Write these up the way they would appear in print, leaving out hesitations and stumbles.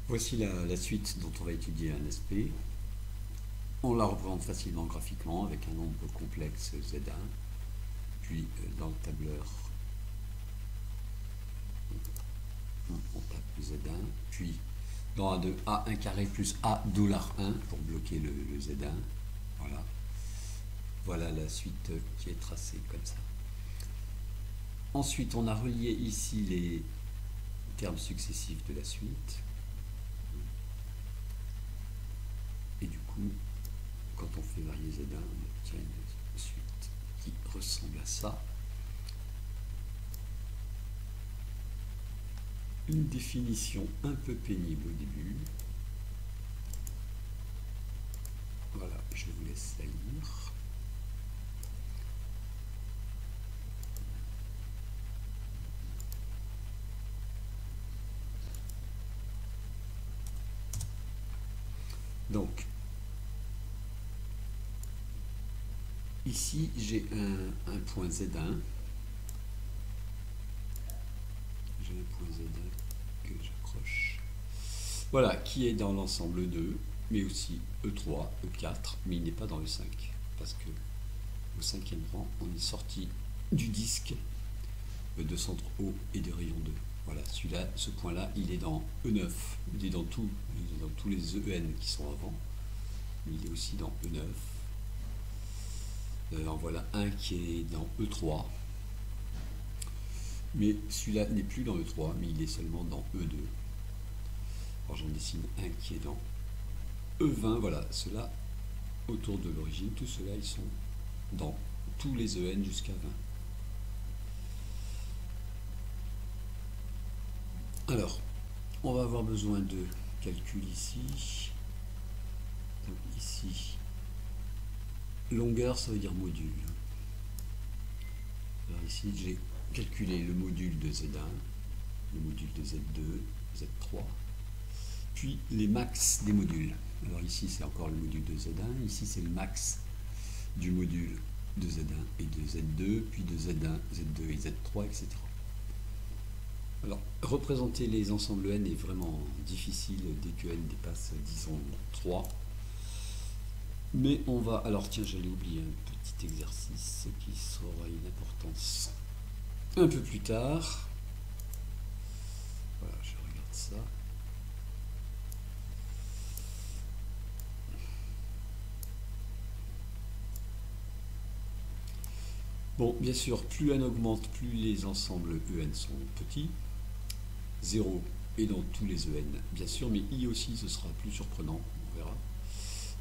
Voici la suite dont on va étudier un SP. On la représente facilement graphiquement avec un nombre complexe Z1, puis dans le tableur on tape Z1, puis dans A2, A1 carré plus A $1 pour bloquer le Z1. Voilà. Voilà la suite qui est tracée comme ça. Ensuite, on a relié ici les termes successifs de la suite. Et du coup, quand on fait varier Z1, on obtient une suite qui ressemble à ça. Une définition un peu pénible au début. Voilà, je vous laisse la lire. Donc, ici j'ai un point Z1. J'ai un point Z1 que j'accroche. Voilà, qui est dans l'ensemble 2, mais aussi E3, E4, mais il n'est pas dans le 5. Parce que au cinquième rang, on est sorti du disque de centre O et de rayon 2. Voilà, celui-là, ce point-là, il est dans E9. Il est dans tous les EN qui sont avant. Mais il est aussi dans E9. En voilà un qui est dans E3. Mais celui-là n'est plus dans E3, mais il est seulement dans E2. Alors j'en dessine un qui est dans E20. Voilà, ceux-là, autour de l'origine, tous ceux-là, ils sont dans tous les EN jusqu'à 20. Alors, on va avoir besoin de calcul ici. Donc ici, longueur, ça veut dire module. Alors ici, j'ai calculé le module de Z1, le module de Z2, Z3, puis les max des modules. Alors ici, c'est encore le module de Z1, ici, c'est le max du module de Z1 et de Z2, puis de Z1, Z2 et Z3, etc. Alors, représenter les ensembles N est vraiment difficile dès que N dépasse, disons, 3. Mais on va... Alors, tiens, j'allais oublier un petit exercice qui aura une importance un peu plus tard. Voilà, je regarde ça. Bon, bien sûr, plus N augmente, plus les ensembles EN sont petits. 0 est dans tous les EN, bien sûr, mais I aussi, ce sera plus surprenant, on verra.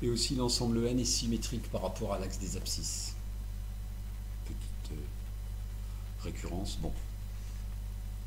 Et aussi, l'ensemble N est symétrique par rapport à l'axe des abscisses. Petite récurrence. Bon,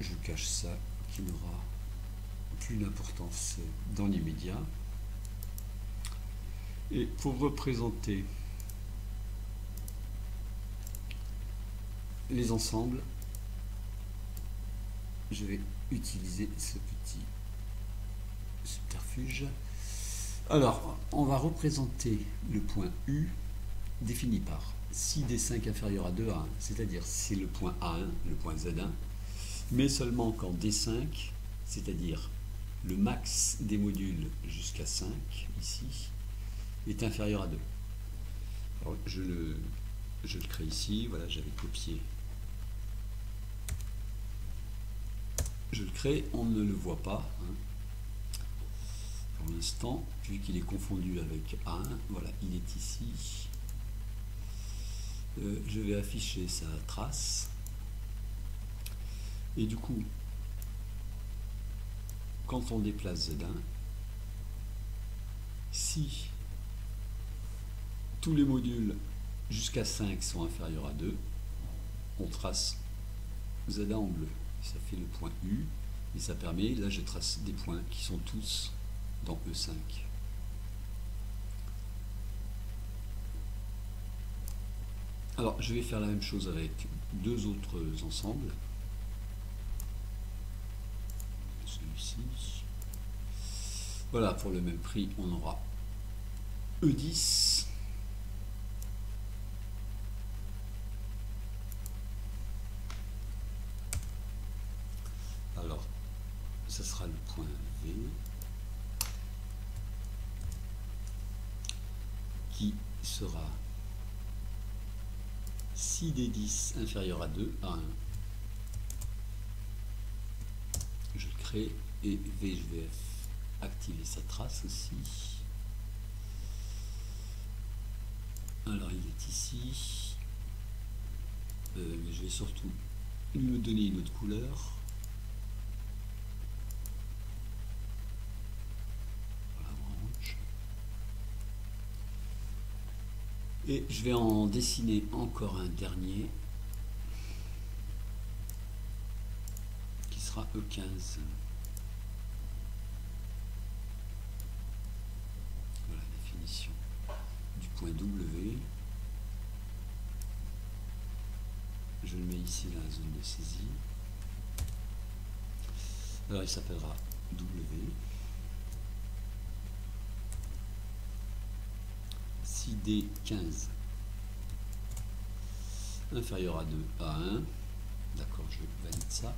je cache ça, qui n'aura plus d'importance dans l'immédiat. Et pour représenter les ensembles, je vais utiliser ce petit subterfuge. Alors, on va représenter le point U défini par si D5 inférieur à 2 à 1, c'est-à-dire c'est le point A1, le point Z1, mais seulement quand D5, c'est-à-dire le max des modules jusqu'à 5, ici, est inférieur à 2. Alors, je le crée ici, voilà, j'avais copié. Je le crée, on ne le voit pas, hein. Pour l'instant, vu qu'il est confondu avec A1, voilà, il est ici. Je vais afficher sa trace. Et du coup, quand on déplace Z1, si tous les modules jusqu'à 5 sont inférieurs à 2, on trace Z1 en bleu. Ça fait le point U, et ça permet, là je trace des points qui sont tous dans E5. Alors, je vais faire la même chose avec deux autres ensembles. Celui-ci. Voilà, pour le même prix, on aura E10. Alors, ça sera le point V. qui sera si D10 inférieur à 2 à 1. Je le crée et VHVF activer sa trace aussi. Alors il est ici. Mais je vais surtout lui donner une autre couleur. Voilà, orange. Et je vais en dessiner encore un dernier qui sera E15. Voilà la définition du point W. Je le mets ici dans la zone de saisie. Alors il s'appellera W. Si D15 inférieur à 2 à 1, d'accord, je valide ça.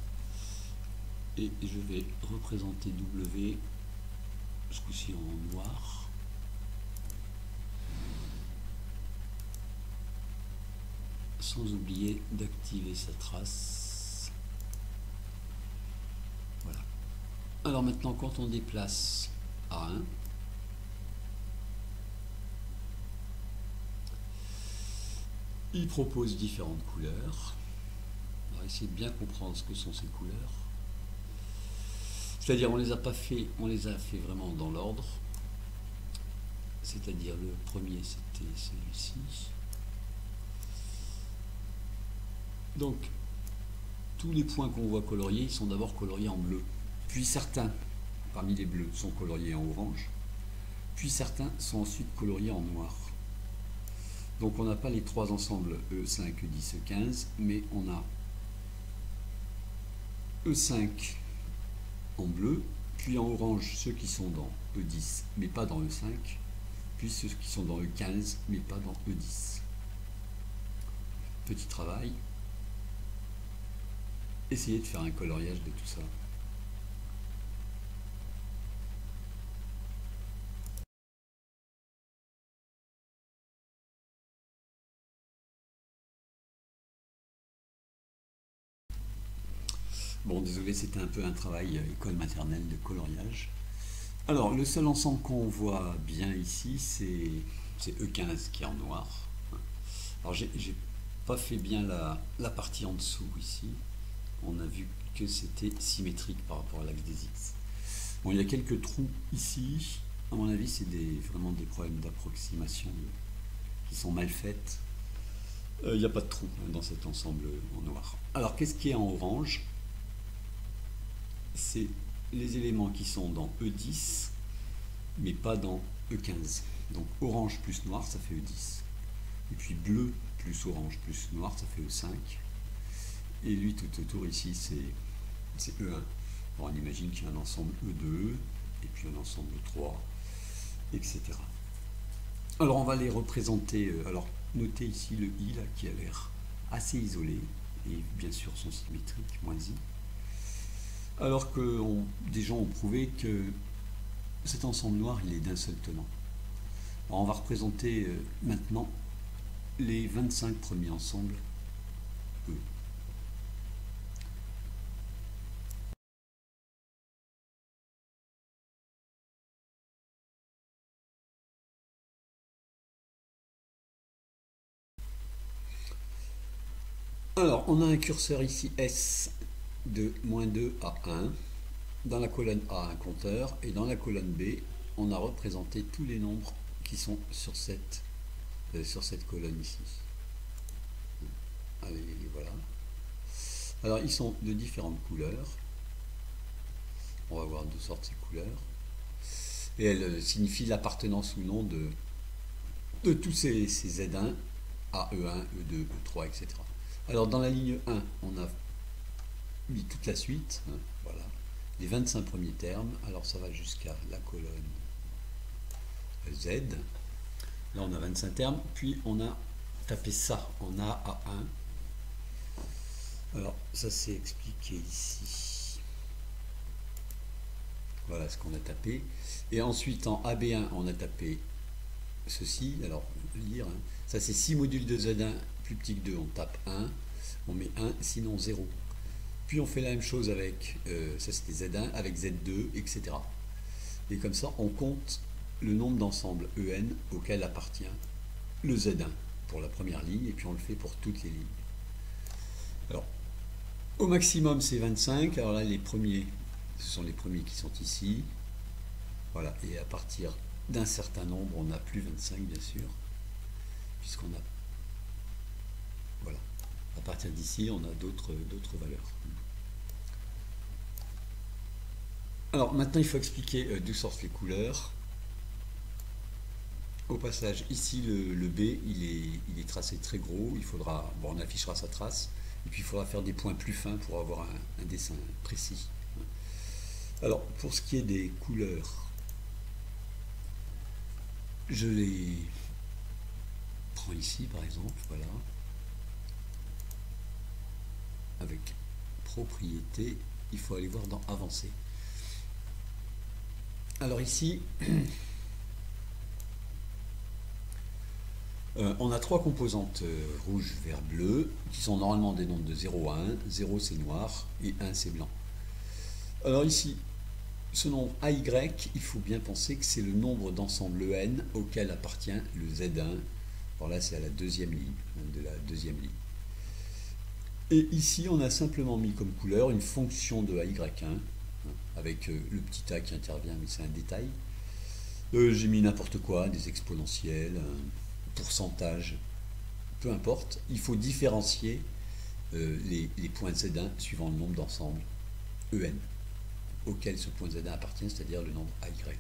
Et je vais représenter W, ce coup-ci en noir. Sans oublier d'activer sa trace. Voilà. Alors maintenant, quand on déplace A1, il propose différentes couleurs. On va essayer de bien comprendre ce que sont ces couleurs. C'est-à-dire, on les a fait vraiment dans l'ordre. C'est-à-dire, le premier, c'était celui-ci. Donc, tous les points qu'on voit coloriés, ils sont d'abord coloriés en bleu. Puis certains, parmi les bleus, sont coloriés en orange. Puis certains sont ensuite coloriés en noir. Donc on n'a pas les trois ensembles E5, E10, E15, mais on a E5 en bleu, puis en orange ceux qui sont dans E10, mais pas dans E5, puis ceux qui sont dans E15, mais pas dans E10. Petit travail. Essayez de faire un coloriage de tout ça. Bon, désolé, c'était un peu un travail école maternelle de coloriage. Alors, le seul ensemble qu'on voit bien ici, c'est E15 qui est en noir. Alors, j'ai pas fait bien la partie en dessous ici. On a vu que c'était symétrique par rapport à l'axe des X. Bon, il y a quelques trous ici. À mon avis, c'est vraiment des problèmes d'approximation qui sont mal faites. Il n'y a pas de trous dans cet ensemble en noir. Alors, qu'est-ce qui est en orange? C'est les éléments qui sont dans E10, mais pas dans E15. Donc, orange plus noir, ça fait E10. Et puis, bleu plus orange plus noir, ça fait E5. Et lui, tout autour ici, c'est E1. Alors, on imagine qu'il y a un ensemble E2, et puis un ensemble 3, etc. Alors, on va les représenter. Alors, notez ici le I, là, qui a l'air assez isolé, et bien sûr son symétrique, moins I. Alors que des gens ont prouvé que cet ensemble noir, il est d'un seul tenant. Alors, on va représenter maintenant les 25 premiers ensembles E. Alors, on a un curseur ici S de -2 à 1. Dans la colonne A, un compteur. Et dans la colonne B, on a représenté tous les nombres qui sont sur cette colonne ici. Allez, voilà. Alors, ils sont de différentes couleurs. On va voir de sortes ces couleurs. Et elles signifient l'appartenance ou non de tous ces Z1 à E1, E2, E3, etc. Alors, dans la ligne 1, on a mis toute la suite. Voilà. Les 25 premiers termes. Alors, ça va jusqu'à la colonne Z. Là, on a 25 termes. Puis, on a tapé ça en A à 1. Alors, ça, c'est expliqué ici. Voilà ce qu'on a tapé. Et ensuite, en AB1, on a tapé ceci, alors lire, hein. Ça c'est 6 modules de Z1 plus petit que 2, on tape 1, on met 1, sinon 0. Puis on fait la même chose avec, ça c'était Z1, avec Z2, etc. Et comme ça, on compte le nombre d'ensembles EN auquel appartient le Z1 pour la première ligne, et puis on le fait pour toutes les lignes. Alors, au maximum c'est 25, alors là les premiers, ce sont les premiers qui sont ici. Voilà, et à partir d'un certain nombre, on n'a plus 25 bien sûr, puisqu'on a... Voilà, à partir d'ici, on a d'autres valeurs. Alors maintenant, il faut expliquer d'où sortent les couleurs. Au passage, ici, le B, il est tracé très gros. Il faudra, bon, on affichera sa trace, et puis il faudra faire des points plus fins pour avoir un dessin précis. Alors, pour ce qui est des couleurs, je les prends ici, par exemple, voilà, avec propriété, il faut aller voir dans Avancer. Alors ici, on a trois composantes rouge, vert, bleu, qui sont normalement des nombres de 0 à 1. 0 c'est noir et 1 c'est blanc. Alors ici, ce nombre AY, il faut bien penser que c'est le nombre d'ensemble N auquel appartient le Z1. Alors là, c'est à la deuxième ligne, de la deuxième ligne. Et ici, on a simplement mis comme couleur une fonction de AY1, avec le petit a qui intervient, mais c'est un détail. J'ai mis n'importe quoi, des exponentiels, un pourcentage, peu importe. Il faut différencier les points de Z1 suivant le nombre d'ensembles EN auquel ce point Z1 appartient, c'est-à-dire le nombre AY.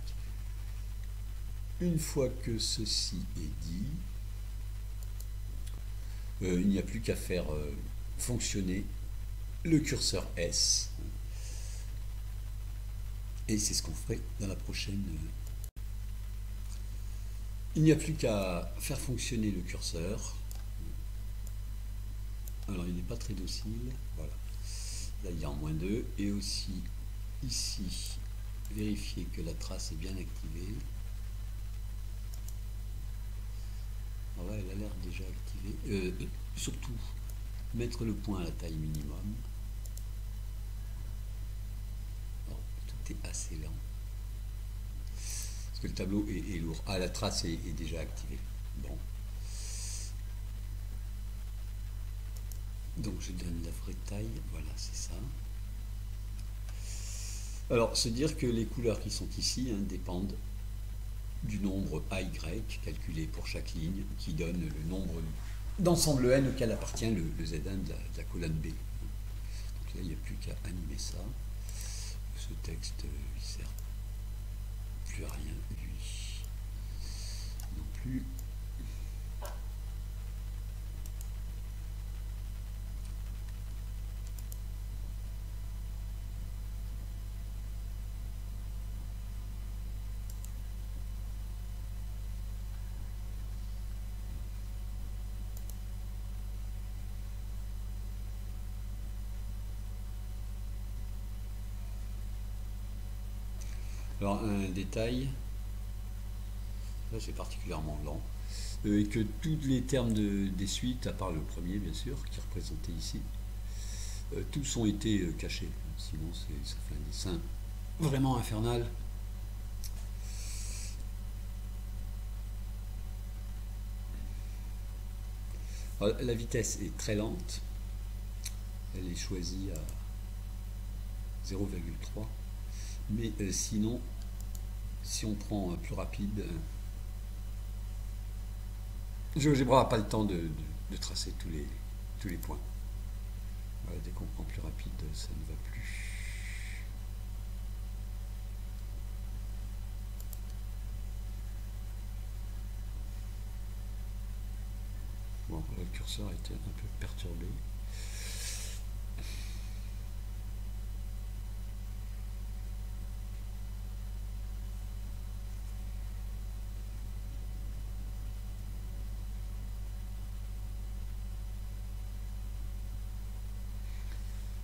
Une fois que ceci est dit, il n'y a plus qu'à faire fonctionner le curseur S. Et c'est ce qu'on ferait dans la prochaine. Il n'y a plus qu'à faire fonctionner le curseur. Alors il n'est pas très docile. Voilà. Là il est en -2. Et aussi ici, vérifier que la trace est bien activée. Alors là elle a l'air déjà activée. Surtout, mettre le point à la taille minimum. Alors, tout est assez lent. Parce que le tableau est lourd. Ah, la trace est déjà activée. Bon. Donc je donne la vraie taille. Voilà, c'est ça. Alors, se dire que les couleurs qui sont ici dépendent du nombre AY calculé pour chaque ligne, qui donne le nombre d'ensemble N auquel appartient le Z1 de la colonne B. Donc là, il n'y a plus qu'à animer ça. Ce texte, il sert plus à rien, lui non plus. Alors un détail, là c'est particulièrement lent, et que tous les termes des suites, à part le premier bien sûr, qui est représenté ici, tous ont été cachés, sinon ça fait un dessin vraiment infernal. Alors, la vitesse est très lente, elle est choisie à 0,3. Mais sinon, si on prend plus rapide, GeoGebra n'a pas le temps de tracer tous les points. Voilà, dès qu'on prend plus rapide, ça ne va plus. Bon, là, le curseur a été un peu perturbé.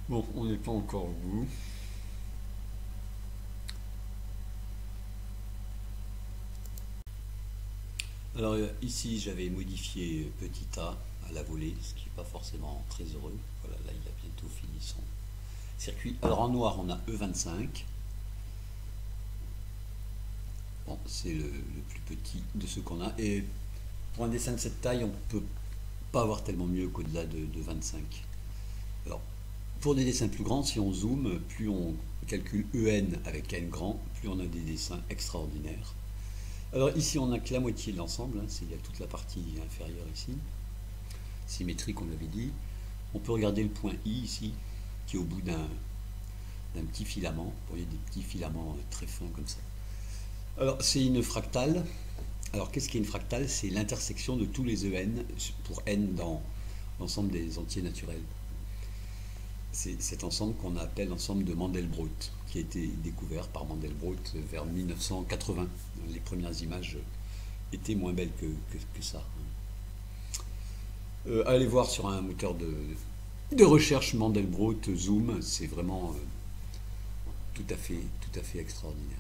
Bon, on n'est pas encore au bout. Alors ici j'avais modifié petit a à la volée, ce qui n'est pas forcément très heureux. Voilà, là il a bientôt fini son circuit. Alors en noir on a E25. Bon, c'est le plus petit de ceux qu'on a. Et pour un dessin de cette taille, on ne peut pas avoir tellement mieux qu'au-delà de 25. Alors, pour des dessins plus grands, si on zoome, plus on calcule EN avec N grand, plus on a des dessins extraordinaires. Alors ici, on n'a que la moitié de l'ensemble. Hein, il y a toute la partie inférieure ici. Symétrique, on l'avait dit. On peut regarder le point I ici, qui est au bout d'un petit filament. Vous voyez des petits filaments très fins comme ça. Alors, c'est une fractale. Alors, qu'est-ce qu'est une fractale? C'est l'intersection de tous les EN pour N dans l'ensemble des entiers naturels. C'est cet ensemble qu'on appelle l'ensemble de Mandelbrot, qui a été découvert par Mandelbrot vers 1980. Les premières images étaient moins belles que ça. Allez voir sur un moteur de recherche Mandelbrot Zoom, c'est vraiment tout à fait extraordinaire.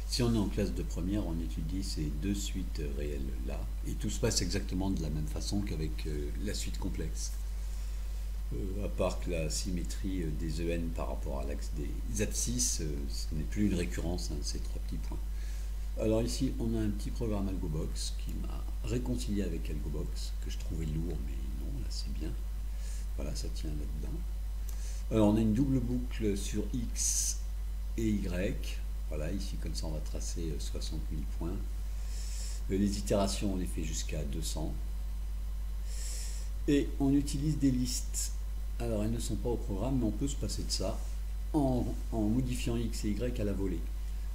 Si on est en classe de première, on étudie ces deux suites réelles-là, et tout se passe exactement de la même façon qu'avec la suite complexe. À part que la symétrie des EN par rapport à l'axe des abscisses, ce n'est plus une récurrence, hein, ces trois petits points. Alors ici, on a un petit programme AlgoBox qui m'a réconcilié avec AlgoBox, que je trouvais lourd, mais non, là c'est bien. Voilà, ça tient là-dedans. Alors on a une double boucle sur X et Y. Voilà, ici comme ça on va tracer 60 000 points. Les itérations on les fait jusqu'à 200. Et on utilise des listes. Alors elles ne sont pas au programme, mais on peut se passer de ça en modifiant X et Y à la volée.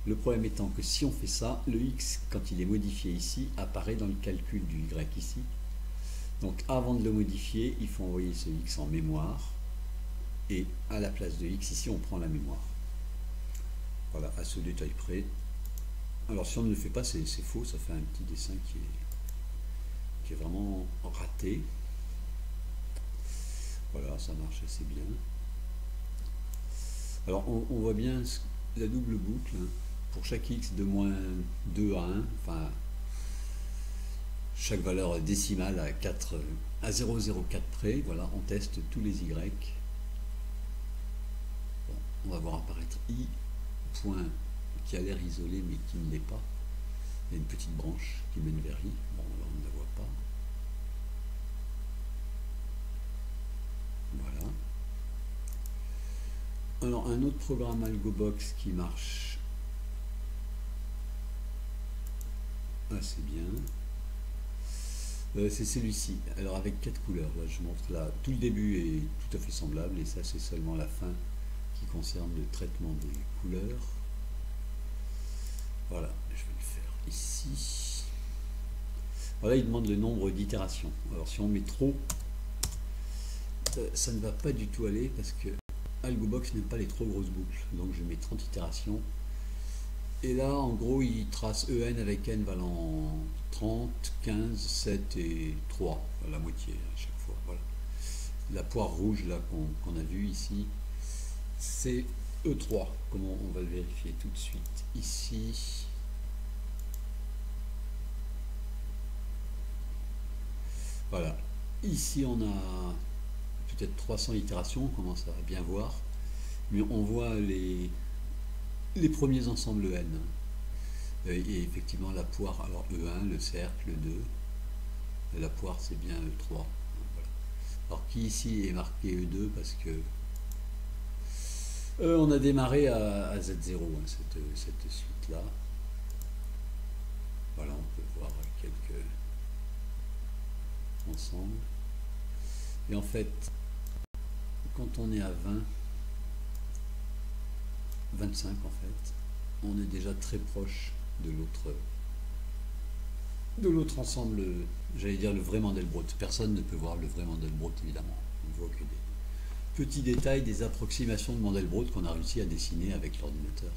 Le problème étant que si on fait ça, le X, quand il est modifié ici, apparaît dans le calcul du Y ici. Donc avant de le modifier, il faut envoyer ce X en mémoire. Et à la place de X, ici on prend la mémoire. Voilà, à ce détail près. Alors si on ne le fait pas, c'est faux, ça fait un petit dessin qui est vraiment raté. Voilà, ça marche assez bien. Alors on voit bien la double boucle, hein, pour chaque x de moins 2 à 1, enfin chaque valeur décimale à 0,04 près. Voilà, on teste tous les y. Bon, on va voir apparaître i, point qui a l'air isolé mais qui ne l'est pas. Il y a une petite branche qui mène vers i. Bon, là on ne la voit pas. Voilà. Alors un autre programme AlgoBox qui marche assez bien, c'est celui-ci. Alors avec 4 couleurs, là, je montre là, tout le début est tout à fait semblable et ça c'est seulement la fin qui concerne le traitement des couleurs. Voilà, je vais le faire ici. Voilà, il demande le nombre d'itérations. Alors si on met trop, ça ne va pas du tout aller parce que AlgoBox n'aime pas les trop grosses boucles. Donc je mets 30 itérations. Et là, en gros, il trace EN avec N valant 30, 15, 7 et 3. La moitié à chaque fois. Voilà. La poire rouge là qu'on a vue ici, c'est E3. Comment on va le vérifier tout de suite ici. Voilà. Ici, on a peut-être 300 itérations, on commence à bien voir. Mais on voit les premiers ensembles N. Et effectivement, la poire, alors E1, le cercle, le 2. La poire, c'est bien E3. Voilà. Alors, qui ici est marqué E2 parce que on a démarré à Z0, hein, cette suite-là. Voilà, on peut voir quelques ensembles. Et en fait, quand on est à 20, 25 en fait, on est déjà très proche de l'autre ensemble, j'allais dire le vrai Mandelbrot. Personne ne peut voir le vrai Mandelbrot évidemment. On ne voit que des petits détails, des approximations de Mandelbrot qu'on a réussi à dessiner avec l'ordinateur.